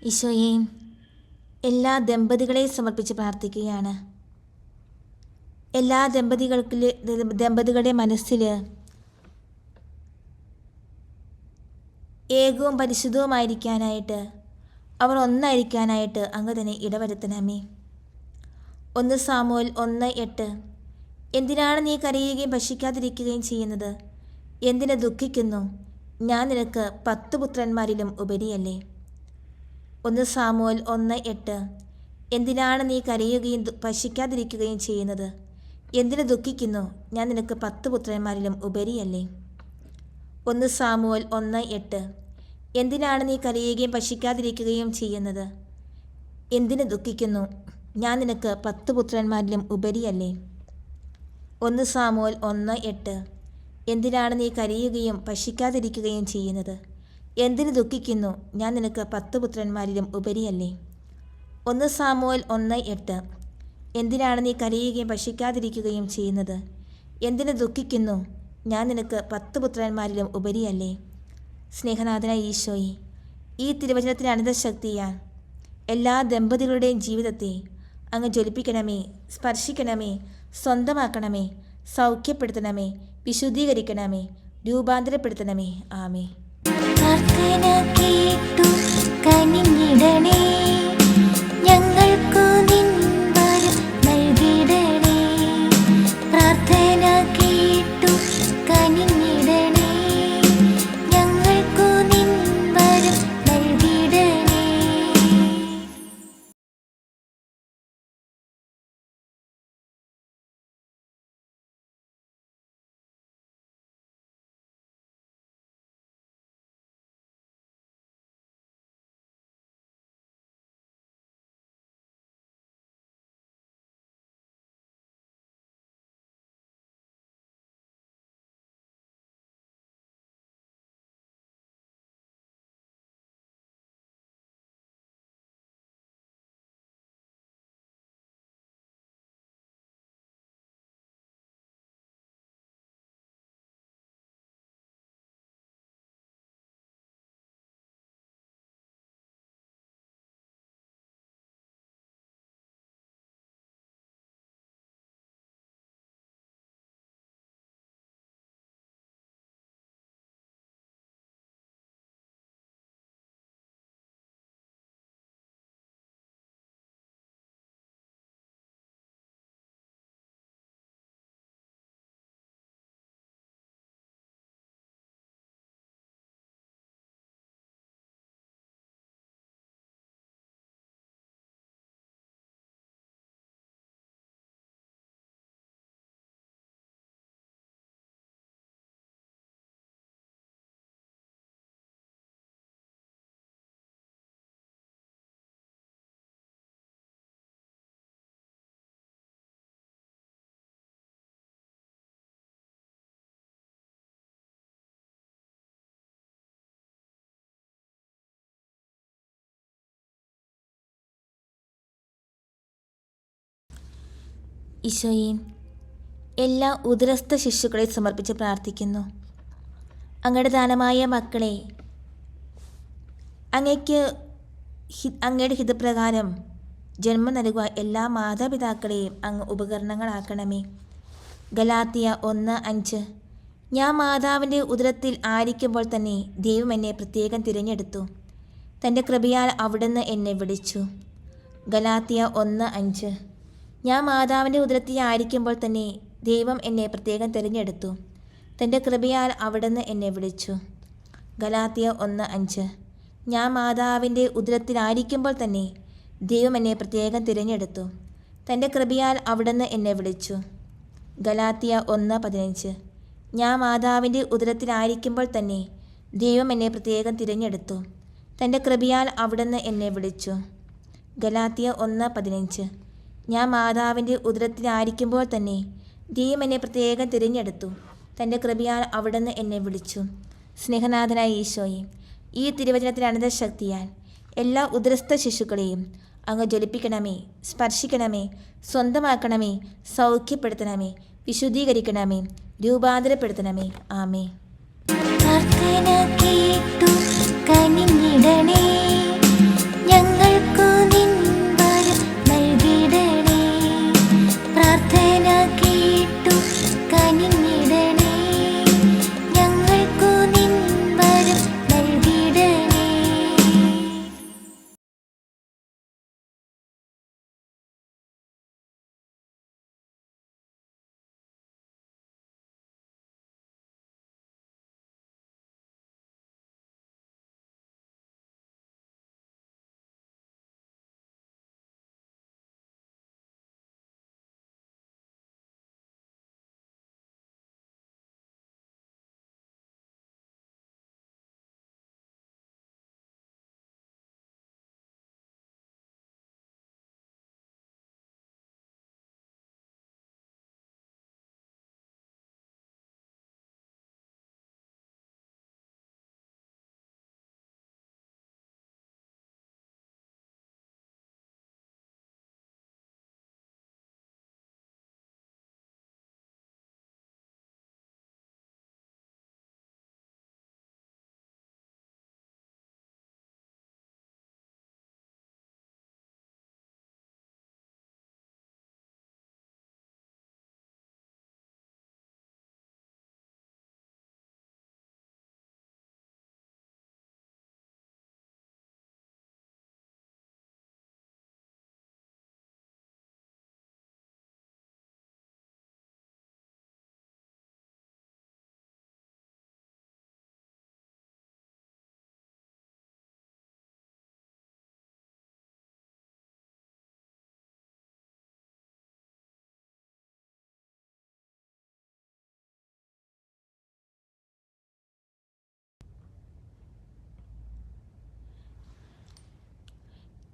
ഈശോയെ, എല്ലാ ദമ്പതികളെയും സമർപ്പിച്ച് പ്രാർത്ഥിക്കുകയാണ്. എല്ലാ ദമ്പതികളുടെ മനസ്സിൽ ഏകവും പരിശുദ്ധവുമായിരിക്കാനായിട്ട്, അവർ ഒന്നായിരിക്കാനായിട്ട് അങ്ങ് തന്നെ ഇടവരുത്തണമേ. 1 സാമുവേൽ 1:8. എന്തിനാണ് നീ കരയുകയും ഭക്ഷിക്കാതിരിക്കുകയും ചെയ്യുന്നത്? എന്തിനു ദുഃഖിക്കുന്നു? ഞാൻ നിനക്ക് 10 പുത്രന്മാരിലും ഉപരിയല്ലേ. 1 സാമുവേൽ 1:8. എന്തിനാണ് നീ കരയുകയും ഭക്ഷിക്കാതിരിക്കുകയും ചെയ്യുന്നത്? എന്തിനു ദുഃഖിക്കുന്നു? ഞാൻ നിനക്ക് 10 പുത്രന്മാരിലും ഉപരിയല്ലേ. 1 സാമുവേൽ 1:8. എന്തിനാണ് നീ കരയുകയും ഭക്ഷിക്കാതിരിക്കുകയും ചെയ്യുന്നത്? എന്തിനു ദുഃഖിക്കുന്നു? ഞാൻ നിനക്ക് 10 പുത്രന്മാരിലും ഉപരിയല്ലേ. 1 സാമുവേൽ 1:8. എന്തിനാണ് നീ കരയുകയും ഭക്ഷിക്കാതിരിക്കുകയും ചെയ്യുന്നത്? എന്തിനു ദുഃഖിക്കുന്നു? ഞാൻ നിനക്ക് 10 പുത്രന്മാരിലും ഉപരിയല്ലേ. 1 സാമുവേൽ 1:8. എന്തിനാണ് നീ കരയുകയും ഭക്ഷിക്കാതിരിക്കുകയും ചെയ്യുന്നത്? എന്തിനു ദുഃഖിക്കുന്നു? ഞാൻ നിനക്ക് 10 പുത്രന്മാരിലും ഉപരിയല്ലേ. സ്നേഹനാഥനായ ഈശോയെ, ഈ തിരുവചനത്തിന് അനന്തശക്തിയാൽ എല്ലാ ദമ്പതികളുടെയും ജീവിതത്തെ അങ്ങ് ജ്വലിപ്പിക്കണമേ, സ്പർശിക്കണമേ, സ്വന്തമാക്കണമേ, സൗഖ്യപ്പെടുത്തണമേ, വിശുദ്ധീകരിക്കണമേ, രൂപാന്തരപ്പെടുത്തണമേ. ആമേ. പ്രാർത്ഥന കേട്ടു കനിഞ്ഞിടണേ, ഞങ്ങൾക്കു നിൻ വരം നൽകിടണേ. പ്രാർത്ഥന കേട്ടു കനിഞ്ഞിടണേ, ഞങ്ങൾക്കു നിൻ വരം നൽകിടണേ. ഈശോയെ, എല്ലാ ഉദരസ്ഥ ശിശുക്കളെ സമർപ്പിച്ച് പ്രാർത്ഥിക്കുന്നു. അങ്ങയുടെ ദാനമായ മക്കളെ അങ്ങയുടെ ഹിതപ്രകാരം ജന്മം നൽകുക എല്ലാ മാതാപിതാക്കളെയും അങ്ങ് ഉപകരണങ്ങളാക്കണമേ. ഗലാത്യ 1:5. ഞാൻ മാതാവിൻ്റെ ഉദരത്തിൽ ആയിരിക്കുമ്പോൾ തന്നെ ദൈവം എന്നെ പ്രത്യേകം തിരഞ്ഞെടുത്തു. തൻ്റെ കൃപയാൽ അവിടുന്ന് എന്നെ വിളിച്ചു. ഗലാത്യ 1:5. ഞാൻ മാതാവിൻ്റെ ഉദരത്തിൽ ആയിരിക്കുമ്പോൾ തന്നെ ദൈവം എന്നെ പ്രത്യേകം തിരഞ്ഞെടുത്തു. തൻ്റെ കൃപയാൽ അവിടുന്ന് എന്നെ വിളിച്ചു. ഗലാത്യ 1:5. ഞാൻ മാതാവിൻ്റെ ഉദരത്തിലായിരിക്കുമ്പോൾ തന്നെ ദൈവം എന്നെ പ്രത്യേകം തിരഞ്ഞെടുത്തു. തൻ്റെ കൃപയാൽ അവിടുന്ന് എന്നെ വിളിച്ചു. ഗലാത്യ 1:15. ഞാൻ മാതാവിൻ്റെ ഉദരത്തിലായിരിക്കുമ്പോൾ തന്നെ ദൈവം എന്നെ പ്രത്യേകം തിരഞ്ഞെടുത്തു. തൻ്റെ കൃപയാൽ അവിടുന്ന് എന്നെ വിളിച്ചു. ഗലാത്യ 1:15. ഞാൻ മാതാവിൻ്റെ ഉദരത്തിലായിരിക്കുമ്പോൾ തന്നെ ദൈവം എന്നെ പ്രത്യേകം തിരഞ്ഞെടുത്തു. തൻ്റെ കൃപയാൽ അവിടുന്ന് എന്നെ വിളിച്ചു. സ്നേഹനാഥനായ ഈശോയെ, ഈ തിരുവചനത്തിൻ്റെ അനന്തശക്തിയാൽ എല്ലാ ഉദരസ്ഥ ശിശുക്കളെയും അങ്ങ് ജ്വലിപ്പിക്കണമേ, സ്പർശിക്കണമേ, സ്വന്തമാക്കണമേ, സൗഖ്യപ്പെടുത്തണമേ, വിശുദ്ധീകരിക്കണമേ, രൂപാന്തരപ്പെടുത്തണമേ. ആമേ. പ്രാർത്ഥന കേട്ടു കനിഞ്ഞിടണേ,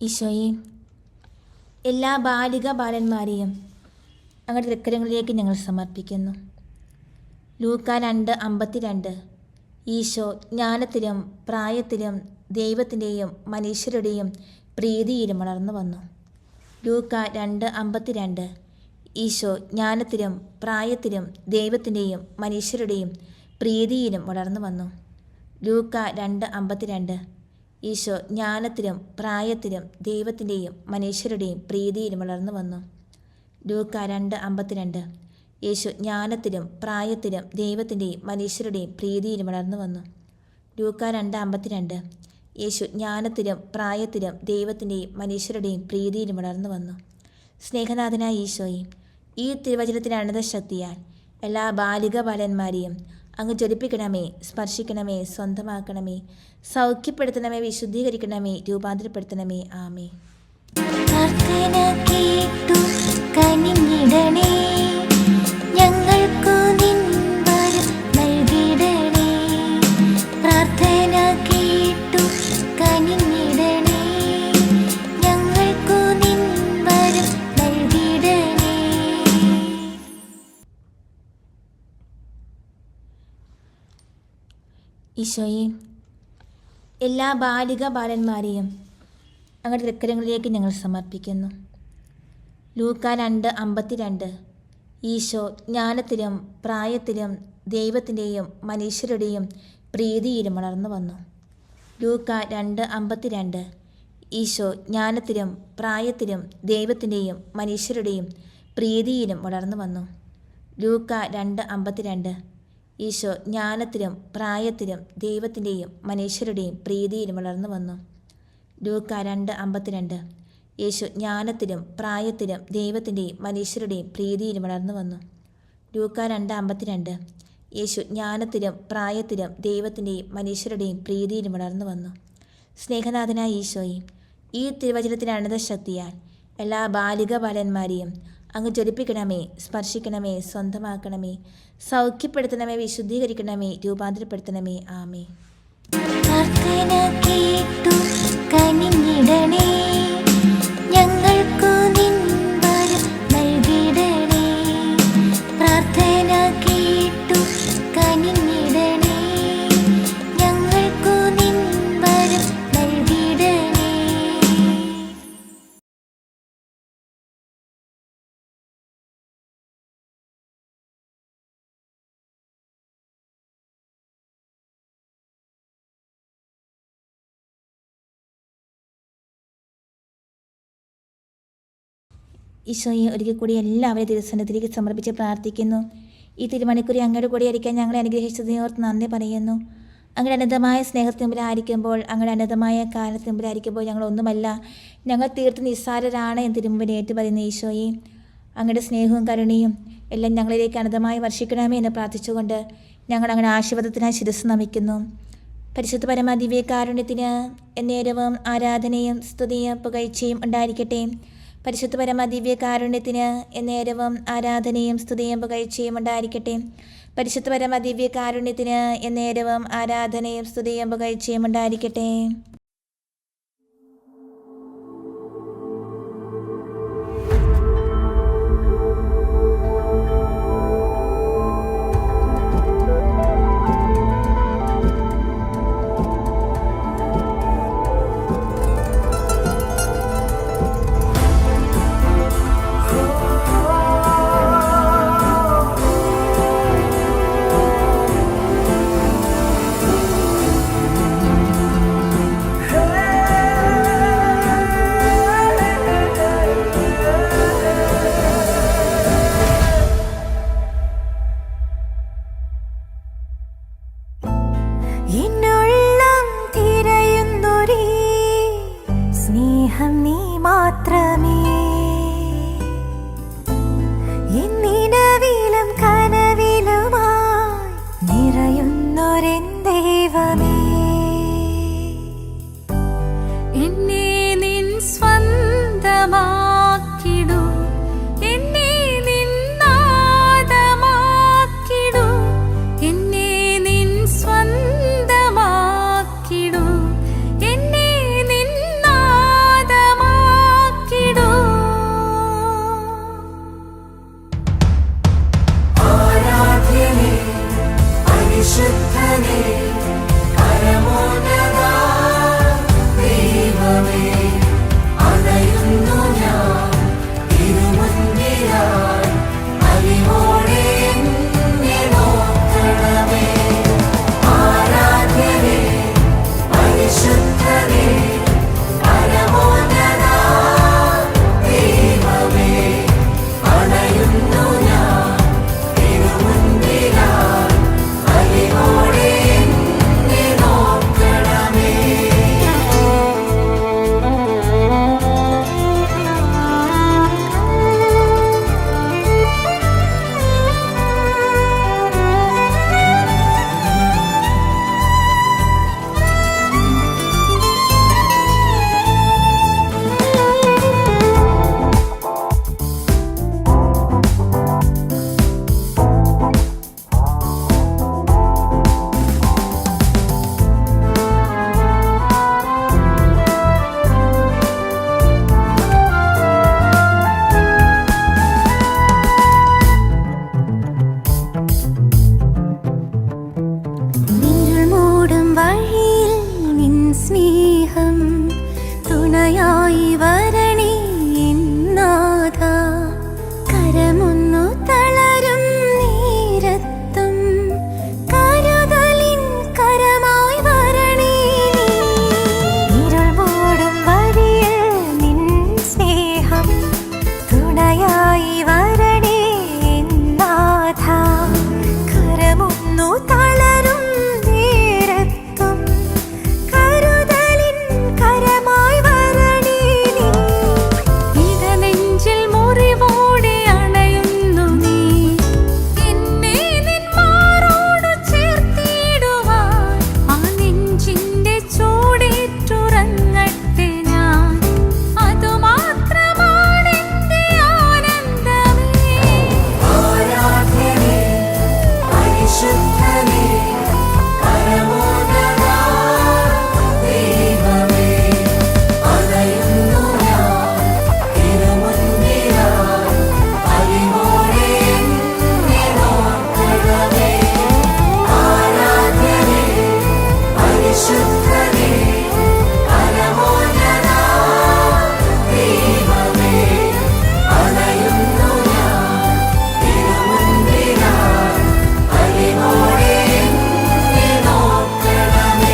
ഈശോയെ, എല്ലാ ബാലിക ബാലന്മാരെയും അങ്ങയുടെ തൃക്കരങ്ങളിലേക്ക് ഞങ്ങൾ സമർപ്പിക്കുന്നു. ലൂക്ക 2:52. ഈശോ ജ്ഞാനത്തിലും പ്രായത്തിലും ദൈവത്തിൻ്റെയും മനുഷ്യരുടെയും പ്രീതിയിലും വളർന്നു വന്നു. ലൂക്ക 2:52. ഈശോ ജ്ഞാനത്തിലും പ്രായത്തിലും ദൈവത്തിൻ്റെയും മനുഷ്യരുടെയും പ്രീതിയിലും വളർന്നു വന്നു. ലൂക്ക 2:52. ഈശോ ജ്ഞാനത്തിലും പ്രായത്തിലും ദൈവത്തിൻ്റെയും മനുഷ്യരുടെയും പ്രീതിയിലും വളർന്നു വന്നു. ലൂക്ക 2:52. യേശു ജ്ഞാനത്തിലും പ്രായത്തിലും ദൈവത്തിൻ്റെയും മനുഷ്യരുടെയും പ്രീതിയിലും വളർന്നു വന്നു. ലൂക്ക 2:52. യേശു ജ്ഞാനത്തിലും പ്രായത്തിലും ദൈവത്തിൻ്റെയും മനുഷ്യരുടെയും പ്രീതിയിലും വളർന്നു വന്നു. സ്നേഹനാഥനായ ഈശോയെ, ഈ തിരുവചനത്തിൻ്റെ അനന്തശക്തിയാൽ എല്ലാ ബാലിക ബാലന്മാരെയും അങ്ങ് ജ്വലിപ്പിക്കണമേ, സ്പർശിക്കണമേ, സ്വന്തമാക്കണമേ, സൗഖ്യപ്പെടുത്തണമേ, വിശുദ്ധീകരിക്കണമേ, രൂപാന്തരപ്പെടുത്തണമേ. ആമേ. പ്രാർത്ഥന കേട്ടു കനിഞ്ഞിടണേ, ഞങ്ങൾക്കു നിൻ വരം നൽകിടണേ. പ്രാർത്ഥന കേട്ടു കനിഞ്ഞിടണേ, ഞങ്ങൾക്കു നിൻ വരം നൽകിടണേ. ഈശോയെ, എല്ലാ ബാലിക ബാലന്മാരെയും അങ്ങയുടെ തൃക്കരങ്ങളിലേക്ക് ഞങ്ങൾ സമർപ്പിക്കുന്നു. ലൂക്ക 2:52. ഈശോ ജ്ഞാനത്തിലും പ്രായത്തിലും ദൈവത്തിൻ്റെയും മനുഷ്യരുടെയും പ്രീതിയിലും വളർന്നു വന്നു. ലൂക്ക 2:52. ഈശോ ജ്ഞാനത്തിലും പ്രായത്തിലും ദൈവത്തിൻ്റെയും മനുഷ്യരുടെയും പ്രീതിയിലും വളർന്നു വന്നു. ലൂക്ക 2:52. ഈശോ ജ്ഞാനത്തിലും പ്രായത്തിലും ദൈവത്തിൻ്റെയും മനുഷ്യരുടെയും പ്രീതിയിലും വളർന്നു വന്നു. ലൂക്ക 2:52. യേശു ജ്ഞാനത്തിലും പ്രായത്തിലും ദൈവത്തിൻ്റെയും മനുഷ്യരുടെയും പ്രീതിയിലും വളർന്നു വന്നു. ലൂക്ക 2:52. യേശു ജ്ഞാനത്തിലും പ്രായത്തിലും ദൈവത്തിൻ്റെയും മനുഷ്യരുടെയും പ്രീതിയിലും വളർന്നു വന്നു. സ്നേഹനാഥനായ ഈശോയെ, ഈ തിരുവചനത്തിൻ്റെ അനന്തശക്തിയാൽ എല്ലാ ബാലിക ബാലന്മാരെയും അങ്ങ് ജ്വലിപ്പിക്കണമേ, സ്പർശിക്കണമേ, സ്വന്തമാക്കണമേ, സൗഖ്യപ്പെടുത്തണമേ, വിശുദ്ധീകരിക്കണമേ, രൂപാന്തരപ്പെടുത്തണമേ. ആമേ. പ്രാർത്ഥന കേട്ടു കനിഞ്ഞിടണേ, ഞങ്ങൾക്കു നിൻ വരം നൽകിടണേ. പ്രാർത്ഥന കേട്ടു കനിഞ്ഞിടണേ, ഞങ്ങൾക്കു നിൻ വരം നൽകിടണേ. ഈശോയെ, ഒരിക്കൽ കൂടി എല്ലാവരെയും തിരുസന്നിധിയിലേക്ക് സമർപ്പിച്ച് പ്രാർത്ഥിക്കുന്നു. ഈ തിരുമണിക്കൂറി അങ്ങയുടെ കൂടെ ആയിരിക്കാൻ ഞങ്ങളെ അനുഗ്രഹിച്ചതിനെ ഓർത്ത് നന്ദി പറയുന്നു. അങ്ങയുടെ അനന്തമായ സ്നേഹത്തിനുമ്പിലായിരിക്കുമ്പോൾ, അങ്ങയുടെ അനന്തമായ കാലത്തിനുമ്പിലായിരിക്കുമ്പോൾ ഞങ്ങളൊന്നുമല്ല, ഞങ്ങൾ തീർത്ത് നിസ്സാരരാണ് എന്ന് തിരുമുമ്പിൽ ഏറ്റുപറയുന്ന ഈശോയെ, അങ്ങയുടെ സ്നേഹവും കരുണയും എല്ലാം ഞങ്ങളിലേക്ക് അനന്തമായി വർഷിക്കണമേ എന്ന് പ്രാർത്ഥിച്ചുകൊണ്ട് ഞങ്ങൾ അങ്ങയുടെ ആശീർവാദത്തിനായി ശിരസ്സ് നമിക്കുന്നു. പരിശുദ്ധ പരമ ദിവ്യകാരുണ്യത്തിന് എന്നേരവും ആരാധനയും സ്തുതിയും പുകഴ്ചയും ഉണ്ടായിരിക്കട്ടെ. പരിശുദ്ധ പരമ ദിവ്യകാരുണ്യത്തിന് എന്നേരവും ആരാധനയും സ്തുതിയും പുകഴ്ചയും ഉണ്ടായിരിക്കട്ടെ. പരിശുദ്ധ പരമ ദിവ്യകാരുണ്യത്തിന് എന്നേരവും ആരാധനയും സ്തുതിയും പുകഴ്ചയും ഉണ്ടായിരിക്കട്ടെ. പരിശുദ്ധനേ പരമോന്നത ദൈവമേ അണയുന്നു ഞാൻ തിരുമുൻപിലായി അലിവോടെ എന്നെ നോക്കണമേ ആരാധ്യനേ പരിശുദ്ധനേ പരമോന്നത ദൈവമേ അണയുന്നു ഞാൻ തിരുമുൻപിലായി അലിവോടെ എന്നെ നോക്കണമേ നിഴൽ മൂടും വഴിയിൽ നിൻ സ്നേഹം തുണയായി വരണേ നാഥ കരമൊന്നു തളരും നേരത്തും കരുതലിൻ കരമായി വരണേ നിഴൽ മൂടും വഴിയിൽ നിൻ സ്നേഹം തുണയായി വരണേ നാഥ കരമൊന്നു തളരും നേരത്തും കരുതലിൻ കരമായി വരണേ ഇടനെഞ്ചിൽ മുറിവോടെ അണയുന്നു നീ എന്നെ നിൻ മാറോട് ചേർത്തിടുവാൻ ആ നെഞ്ചിന്റെ ചൂടേറ്റുറങ്ങട്ടെ ഞാൻ അതുമാത്രമാണ് എന്റെ ആനന്ദമേ ആരാധ്യനേ പരിശുദ്ധനേ പരമോന്നത ദൈവമേ അണയുന്നു ഞാൻ തിരുമുൻപിലായി അലിവോടെ എന്നെ നോക്കണമേ ആരാധ്യനേ പരിശുദ്ധനേ പരമോന്നത ദൈവമേ അണയുന്നു ഞാൻ തിരുമുൻപിലായി അലിവോടെ എന്നെ നോക്കണമേ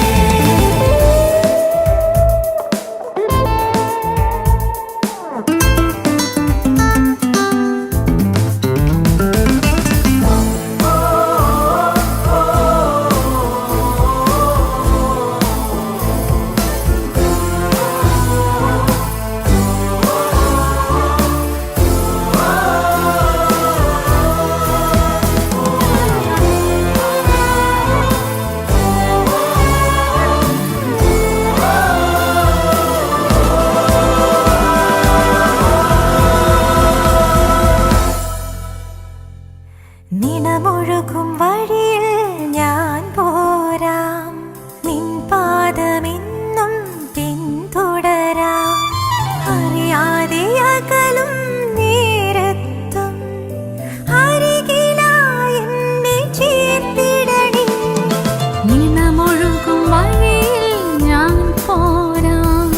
നിണമൊഴുകും വഴിയിൽ ഞാൻ പോരാം നിൻ പാദമെന്നും പിന്തുടരാം അറിയാതെ അകലും നേരത്തും അരികിലായി എന്നെ ചേർത്തിടണേ നിണമൊഴുകും വഴിയിൽ ഞാൻ പോരാം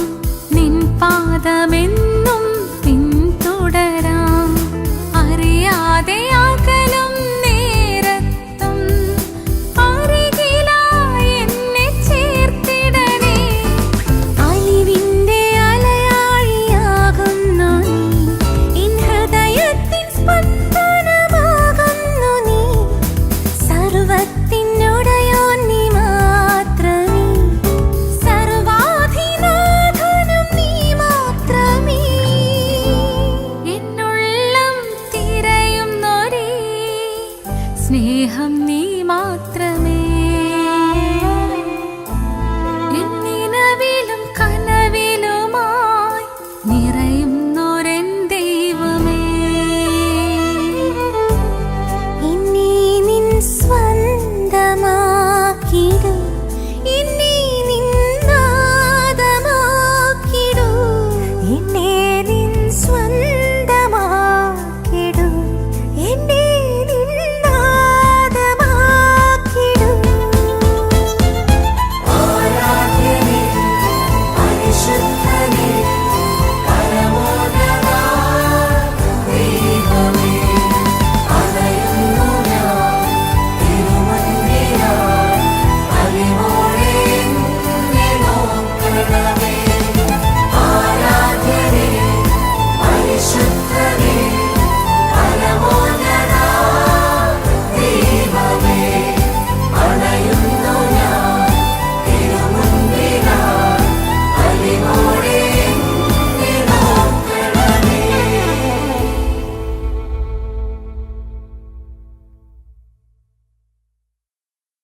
നിൻ പാദമെന്നും പിന്തുടരാം അറിയാതെ അകലും നേരത്തും അരികിലായി എന്നെ ചേർത്തിടണേ അലിവിന്റെ അലയാഴിയാകുന്നു നീ എൻ ഹൃദയത്തിൻ സ്പന്ദനമാകുന്നു നീ സർവത്തിനുടയോൻ നീ മാത്രമേ സർവാധിനാഥനും നീ മാത്രമേ എന്നുള്ളം തിരയുന്നൊരേ സ്നേഹം നീ മാത്രം